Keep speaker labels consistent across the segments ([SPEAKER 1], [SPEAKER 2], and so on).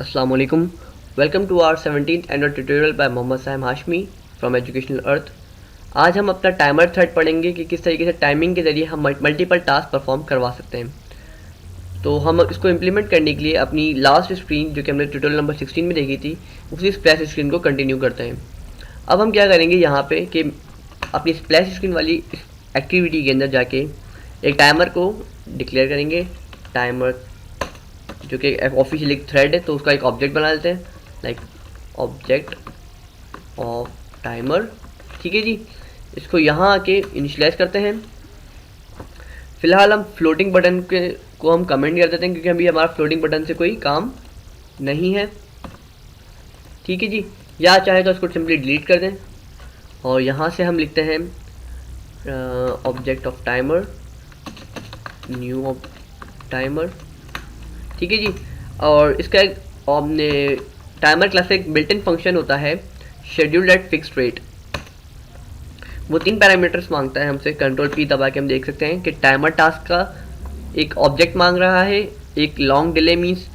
[SPEAKER 1] Assalamu alaikum. Welcome to our 17th annual tutorial by Mohammad Saim Hashmi from Educational Earth. आज हम अपना timer thread पढ़ेंगे कि किस तरीके से टाइमिंग के ज़रिए हम मल्टीपल टास्क परफॉर्म करवा सकते हैं। तो हम इसको इम्प्लीमेंट करने के लिए अपनी लास्ट स्क्रीन जो कि हमने ट्यूटोरियल नंबर 16 में देखी थी उसी स्प्लैश स्क्रीन को कंटिन्यू करते हैं। अब हम क्या करेंगे यहाँ पे कि अपनी स्प्लैश स्क्रीन वाली एक्टिविटी के अंदर जाके एक टाइमर को डिक्लेयर करेंगे। टाइमर जो कि ऑफिशियल एक थ्रेड है तो उसका एक ऑब्जेक्ट बना लेते हैं, लाइक ऑब्जेक्ट ऑफ टाइमर। ठीक है जी, इसको यहाँ आके इनिशियलाइज करते हैं। फिलहाल हम फ्लोटिंग बटन को हम कमेंट कर देते हैं क्योंकि अभी हमारा फ्लोटिंग बटन से कोई काम नहीं है। ठीक है जी, या चाहे तो इसको सिंपली डिलीट कर दें और यहाँ से हम लिखते हैं object off timer, new off timer. ठीक है जी, और इसका एक टाइमर क्लास का एक बिल्ट इन फंक्शन होता है शेड्यूल्ड एट फिक्स्ड रेट। वो 3 पैरामीटर्स मांगता है हमसे। कंट्रोल पी दबा के हम देख सकते हैं कि टाइमर टास्क का एक ऑब्जेक्ट मांग रहा है, एक लॉन्ग डिले मीन्स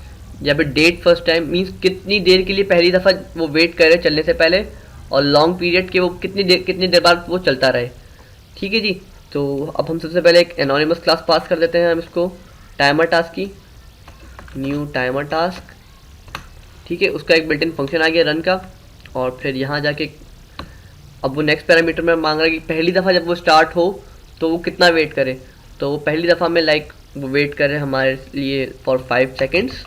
[SPEAKER 1] या फिर डेट फर्स्ट टाइम मीन्स कितनी देर के लिए पहली दफ़ा वो वेट करे चलने से पहले, और लॉन्ग पीरियड के वो कितनी देर बाद वो चलता रहे। ठीक है जी, तो अब हम सबसे पहले एक एनोनिमस क्लास पास कर देते हैं हम इसको टाइमर टास्क की, न्यू टाइमर टास्क। ठीक है, उसका एक बिल्ट इन फंक्शन आ गया रन का। और फिर यहाँ जाके अब वो नेक्स्ट पैरामीटर में मांग रहा है कि पहली दफ़ा जब वो स्टार्ट हो तो वो कितना वेट करे। तो वो पहली दफ़ा में वो वेट करे हमारे लिए फॉर 5 सेकेंड्स।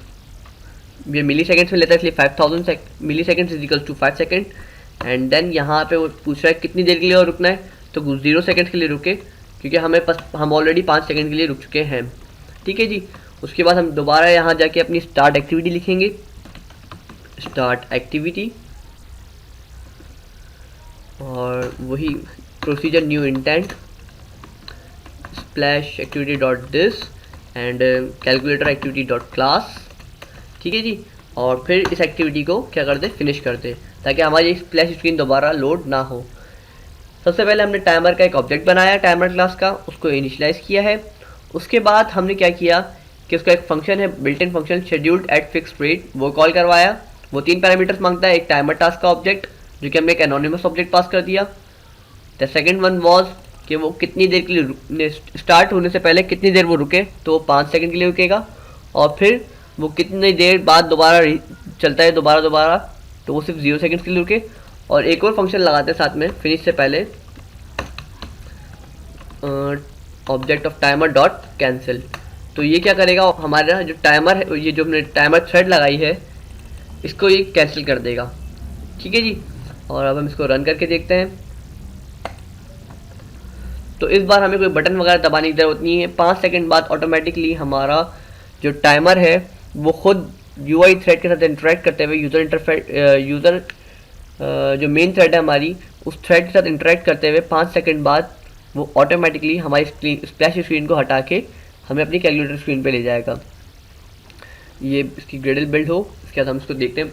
[SPEAKER 1] ये मिली सेकेंड्स में लेता है इसलिए 5000 milliseconds is equal to 5 second. And then यहाँ पे वो पूछ रहा है कितनी देर के लिए और रुकना है, तो 0 सेकेंड्स के लिए रुके क्योंकि हम ऑलरेडी 5 सेकेंड के लिए रुक चुके हैं। ठीक है जी, उसके बाद हम दोबारा यहाँ जाके अपनी स्टार्ट एक्टिविटी लिखेंगे, स्टार्ट एक्टिविटी, और वही procedure new intent splash activity dot this and calculator activity dot class. ठीक है जी, और फिर इस एक्टिविटी को क्या कर दे, फिनिश कर दे ताकि हमारी स्प्लैश स्क्रीन दोबारा लोड ना हो। सबसे पहले हमने टाइमर का एक ऑब्जेक्ट बनाया टाइमर क्लास का, उसको इनिशियलाइज किया है। उसके बाद हमने क्या किया कि उसका एक फंक्शन है built in function scheduled at fixed rate, वो कॉल करवाया। वो 3 पैरामीटर्स मांगता है, एक टाइमर टास्क का ऑब्जेक्ट जो कि हमने एक एनोनिमस ऑब्जेक्ट पास कर दिया। द सेकंड वन वाज कि वो कितनी देर के लिए स्टार्ट होने से पहले कितनी देर वो रुके, तो वो 5 सेकंड के लिए रुकेगा। और फिर वो कितनी देर बाद दोबारा चलता है दोबारा तो वो सिर्फ 0 सेकंड के लिए रुके। और एक और फंक्शन लगाते हैं साथ में फिनिश से पहले, object off timer dot cancel. तो ये क्या करेगा, हमारा जो टाइमर है, ये जो हमने टाइमर थ्रेड लगाई है इसको ये कैंसिल कर देगा। ठीक है जी, और अब हम इसको रन करके देखते हैं। तो इस बार हमें कोई बटन वगैरह दबाने की ज़रूरत नहीं है। 5 सेकंड बाद ऑटोमेटिकली हमारा जो टाइमर है वो खुद यूआई थ्रेड के साथ इंटरेक्ट करते हुए यूज़र जो मेन थ्रेड है हमारी उस थ्रेड के साथ इंटरेक्ट करते हुए 5 सेकंड बाद वो ऑटोमेटिकली हमारी स्प्लैश स्क्रीन को हटा के हमें अपनी कैलकुलेटर स्क्रीन पे ले जाएगा। ये इसकी ग्रेडल बिल्ड हो, इसके बाद हम इसको देखते हैं।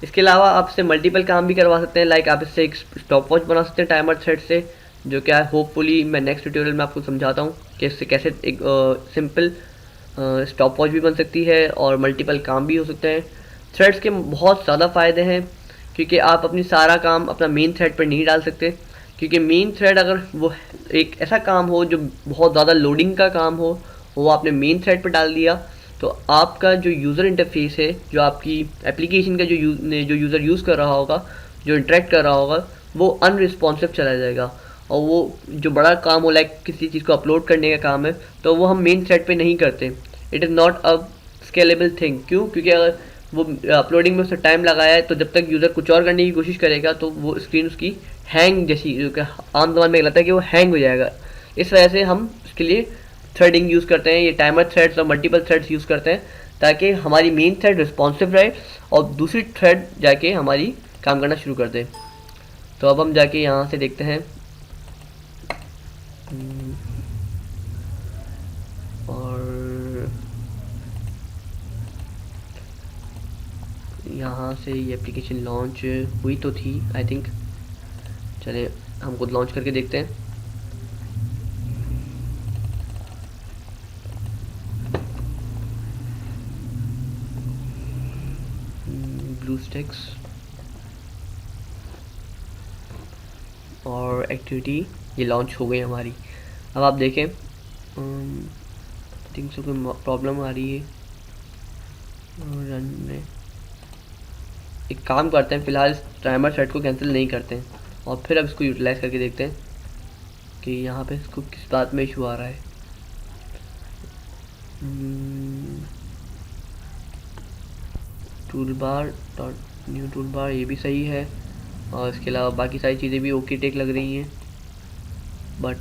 [SPEAKER 1] इसके अलावा आप इससे मल्टीपल काम भी करवा सकते हैं, लाइक आप इससे एक स्टॉप वॉच बना सकते हैं टाइमर थ्रेड से, जो क्या है होपफुली मैं नेक्स्ट ट्यूटोरियल में आपको समझाता हूँ कि इससे कैसे एक सिंपल स्टॉप वॉच भी बन सकती है और मल्टीपल काम भी हो सकते हैं। थ्रेड्स के बहुत ज़्यादा फ़ायदे हैं क्योंकि आप अपनी सारा काम अपना मेन थ्रेड पर नहीं डाल सकते, क्योंकि मेन थ्रेड अगर वो एक ऐसा काम हो जो बहुत ज़्यादा लोडिंग का काम हो, वो आपने मेन थ्रेड पर डाल दिया तो आपका जो यूज़र इंटरफेस है, जो आपकी एप्लीकेशन का जो यूज़र यूज़ कर रहा होगा, जो इंटरेक्ट कर रहा होगा, वो अनरिस्पॉन्सिव चला जाएगा। और वो जो बड़ा काम हो लाइक किसी चीज़ को अपलोड करने का काम है तो वो हम मेन थ्रेड पे नहीं करते। It is not a scalable thing. क्यों? क्योंकि अगर वो अपलोडिंग में उसने टाइम लगाया है तो जब तक यूज़र कुछ और करने की कोशिश करेगा तो वो स्क्रीन उसकी हैंग जैसी, जो कि आम जबान में लगता है कि वो हैंग हो जाएगा। इस वजह से हम उसके लिए थ्रेडिंग यूज़ करते हैं, ये टाइमर थ्रेड्स और मल्टीपल थ्रेड्स यूज़ करते हैं ताकि हमारी मेन थ्रेड रिस्पॉन्सिव रहे और दूसरी थ्रेड जाके हमारी काम करना शुरू कर दे। तो अब हम जाके यहाँ से देखते हैं और यहाँ से ये एप्लीकेशन लॉन्च हुई तो थी आई थिंक। चले हम खुद लॉन्च करके देखते हैं। ब्लूस्टैक्स और एक्टिविटी ये लॉन्च हो गई हमारी। अब आप देखें, थिंक सो कोई प्रॉब्लम आ रही है रन में। एक काम करते हैं, फ़िलहाल इस टाइमर थ्रेड को कैंसिल नहीं करते हैं और फिर अब इसको यूटिलाइज़ करके देखते हैं कि यहाँ पे इसको किस बात में इशू आ रहा है। Tool bar dot new tool bar ये भी सही है और इसके अलावा बाकी सारी चीज़ें भी ओके टेक लग रही हैं, बट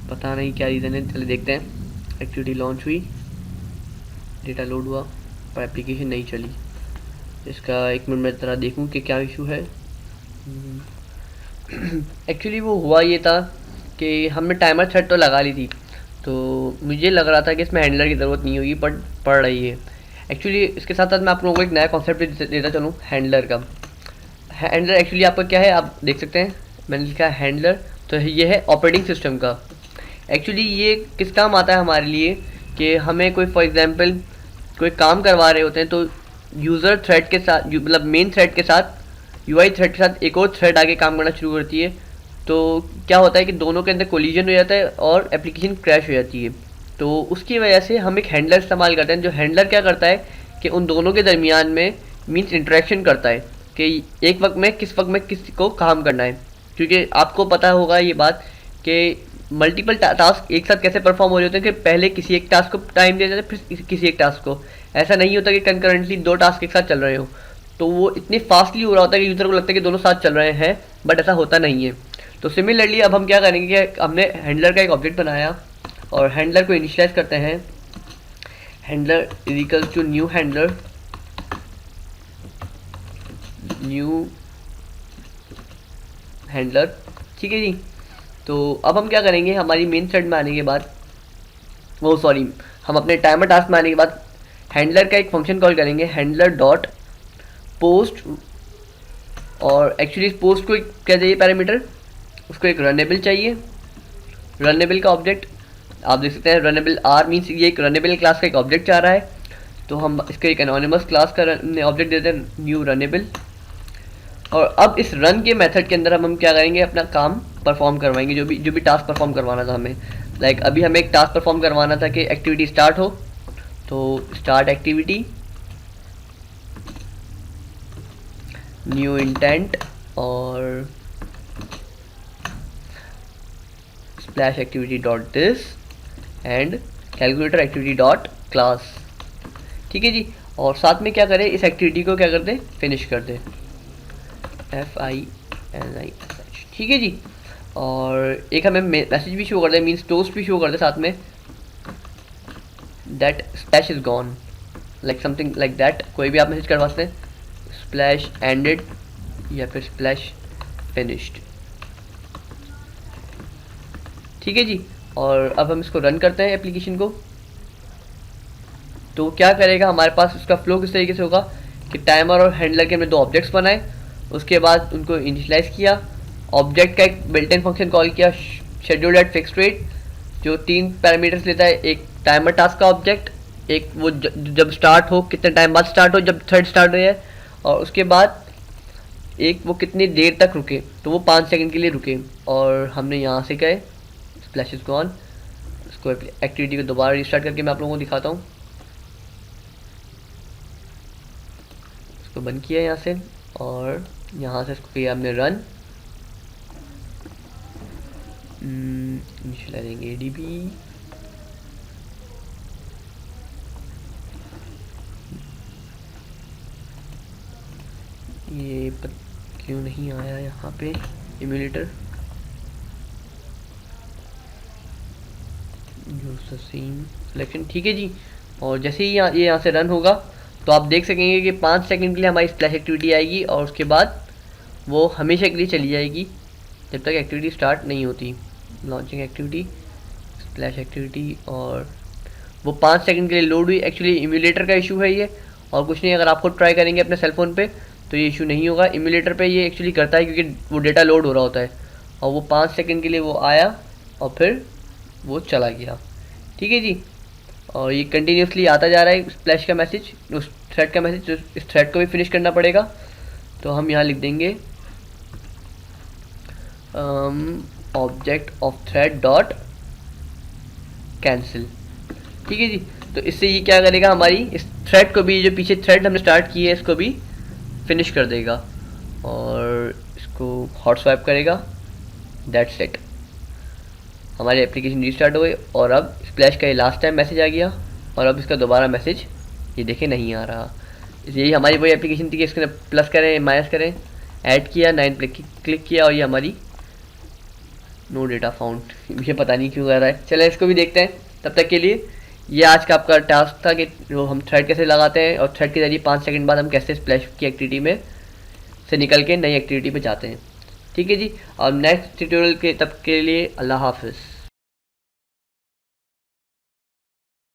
[SPEAKER 1] पता नहीं क्या रीज़न है। चलिए देखते हैं। एक्टिविटी लॉन्च हुई, डेटा लोड हुआ, पर एप्लीकेशन नहीं चली। इसका एक मिनट में ज़रा देखूं कि क्या इशू है। एक्चुअली वो हुआ ये था कि हमने टाइमर थ्रेड तो लगा ली थी, तो मुझे लग रहा था कि इसमें हैंडलर की ज़रूरत नहीं होगी, बट पड़ रही है। एक्चुअली इसके साथ साथ मैं आप लोगों को एक नया कॉन्सेप्ट देता चलूँ हैंडलर का। हैंडलर एक्चुअली आपका क्या है, आप देख सकते हैं मैंने लिखा है हैंडलर, तो ये है ऑपरेटिंग सिस्टम का। एक्चुअली ये किस काम आता है हमारे लिए कि हमें कोई फॉर एग्जांपल कोई काम करवा रहे होते हैं, तो यूज़र थ्रेड के साथ मतलब मेन थ्रेड के साथ यूआई थ्रेड के साथ एक और थ्रेड आगे काम करना शुरू करती है, तो क्या होता है कि दोनों के अंदर कोलिजन हो जाता है और एप्लीकेशन क्रैश हो जाती है। तो उसकी वजह से हम एक हैंडलर इस्तेमाल करते हैं, जो हैंडलर क्या करता है कि उन दोनों के दरमियान में मीन्स इंटरेक्शन करता है कि एक वक्त में किस वक्त में किसी को काम करना है। क्योंकि आपको पता होगा ये बात कि मल्टीपल टास्क एक साथ कैसे परफॉर्म हो रहे होते हैं कि पहले किसी एक टास्क को टाइम दिया जाता है, फिर किसी एक टास्क को। ऐसा नहीं होता कि कंकरेंटली दो टास्क एक साथ चल रहे हो, तो वो इतनी फास्टली हो रहा होता है कि यूज़र को लगता है कि दोनों साथ चल रहे हैं, बट ऐसा होता नहीं है। तो सिमिलरली अब हम क्या करेंगे कि हमने हैंडलर का एक ऑब्जेक्ट बनाया और हैंडलर को इनिशियलाइज करते हैं। Handler is equal to new handler, new handler, ठीक है जी। तो अब हम क्या करेंगे, हमारी मेन थ्रेड में आने के बाद हम अपने टाइमर टास्क में आने के बाद हैंडलर का एक फंक्शन कॉल करेंगे, हैंडलर डॉट पोस्ट। और एक्चुअली इस पोस्ट को क्या चाहिए पैरामीटर, उसको एक रनेबल चाहिए। रनेबल का ऑब्जेक्ट आप देख सकते हैं, रनेबल आर मीन्स ये एक रनेबल क्लास का एक ऑब्जेक्ट चाह रहा है, तो हम इसका एक एनोनिमस क्लास का ऑब्जेक्ट देते हैं, न्यू रनेबल। और अब इस रन के मेथड के अंदर हम क्या करेंगे, अपना काम परफॉर्म करवाएंगे, जो भी टास्क परफॉर्म करवाना था हमें। लाइक अभी हमें एक टास्क परफॉर्म करवाना था कि एक्टिविटी स्टार्ट हो, तो स्टार्ट एक्टिविटी, न्यू इंटेंट और splash activity dot this and calculator activity dot class, ठीक है जी। और साथ में क्या करें, इस एक्टिविटी को क्या कर दें, फिनिश कर दें, FINISH, ठीक है जी। और एक हमें मैसेज भी शो कर दे, मीन्स टोस्ट भी शो कर दे साथ में, that splash is gone, like something like that. कोई भी आप मैसेज करवा सकते हैं, स्प्लैश एंडेड या फिर स्प्लैश फिनिश्ड, ठीक है जी। और अब हम इसको रन करते हैं एप्लीकेशन को, तो क्या करेगा हमारे पास उसका फ्लो किस तरीके से होगा कि टाइमर और हैंडलर के हमने दो ऑब्जेक्ट्स बनाए, उसके बाद उनको इनिशियलाइज किया, ऑब्जेक्ट का एक बिल्ट इन फंक्शन कॉल किया शेड्यूल एट फिक्स्ड रेट, जो 3 पैरामीटर्स लेता है, एक टाइमर टास्क का ऑब्जेक्ट, एक वो जब स्टार्ट हो कितने टाइम बाद स्टार्ट हो, जब थ्रेड स्टार्ट हो जाए, और उसके बाद एक वो कितनी देर तक रुके, तो वो 5 सेकंड के लिए रुके। और हमने यहाँ से गए स्प्लैश इज गॉन, इसको एक्टिविटी को दोबारा रिस्टार्ट करके मैं आप लोगों को दिखाता हूँ। इसको बंद किया यहाँ से और यहाँ से इसको किया हमने रन, इनिशियलाइजिंग ADB, ये क्यों नहीं आया यहाँ पे इम्यूलेटर, यूज़र सीन सिलेक्शन, ठीक है जी। और जैसे ही ये यहाँ से रन होगा तो आप देख सकेंगे कि 5 सेकंड के लिए हमारी स्प्लैश एक्टिविटी आएगी और उसके बाद वो हमेशा के लिए चली जाएगी जब तक एक्टिविटी स्टार्ट नहीं होती। लॉन्चिंग एक्टिविटी, स्प्लैश एक्टिविटी, और वो 5 सेकंड के लिए लोड हुई। एक्चुअली इम्यूलेटर का इशू है ये, और कुछ नहीं। अगर आप खुद ट्राई करेंगे अपने सेलफोन पे तो ये इशू नहीं होगा। इम्यूलेटर पे ये एक्चुअली करता है क्योंकि वो डेटा लोड हो रहा होता है, और वो 5 सेकंड के लिए वो आया और फिर वो चला गया, ठीक है जी। और ये कंटिन्यूसली आता जा रहा है स्प्लैश का मैसेज, उस थ्रेड का मैसेज, तो इस थ्रेड को भी फिनिश करना पड़ेगा। तो हम यहाँ लिख देंगे object of thread dot cancel. ठीक है जी। तो इससे ये क्या करेगा, हमारी इस थ्रेड को भी, जो पीछे थ्रेड हमने स्टार्ट की है, इसको भी फिनिश कर देगा और इसको हॉट स्वैप करेगा। दैट्स इट, हमारी एप्लीकेशन रीस्टार्ट हो गई। और अब स्प्लैश का ये लास्ट टाइम मैसेज आ गया और अब इसका दोबारा मैसेज ये देखें नहीं आ रहा। यही हमारी वही एप्लीकेशन थी कि इसके प्लस करें माइनस करें, ऐड किया, 9 पे क्लिक किया और ये हमारी नो डेटा फाउंड, ये पता नहीं क्यों आ रहा है। चलें इसको भी देखते हैं। तब तक के लिए ये आज का आपका टास्क था कि जो हम थ्रेड कैसे लगाते हैं और थ्रेड के जरिए 5 सेकंड बाद हम कैसे स्प्लैश की एक्टिविटी में से निकल के नई एक्टिविटी पे जाते हैं। ठीक है जी। और नेक्स्ट ट्यूटोरियल के तब के लिए अल्लाह हाफिज़।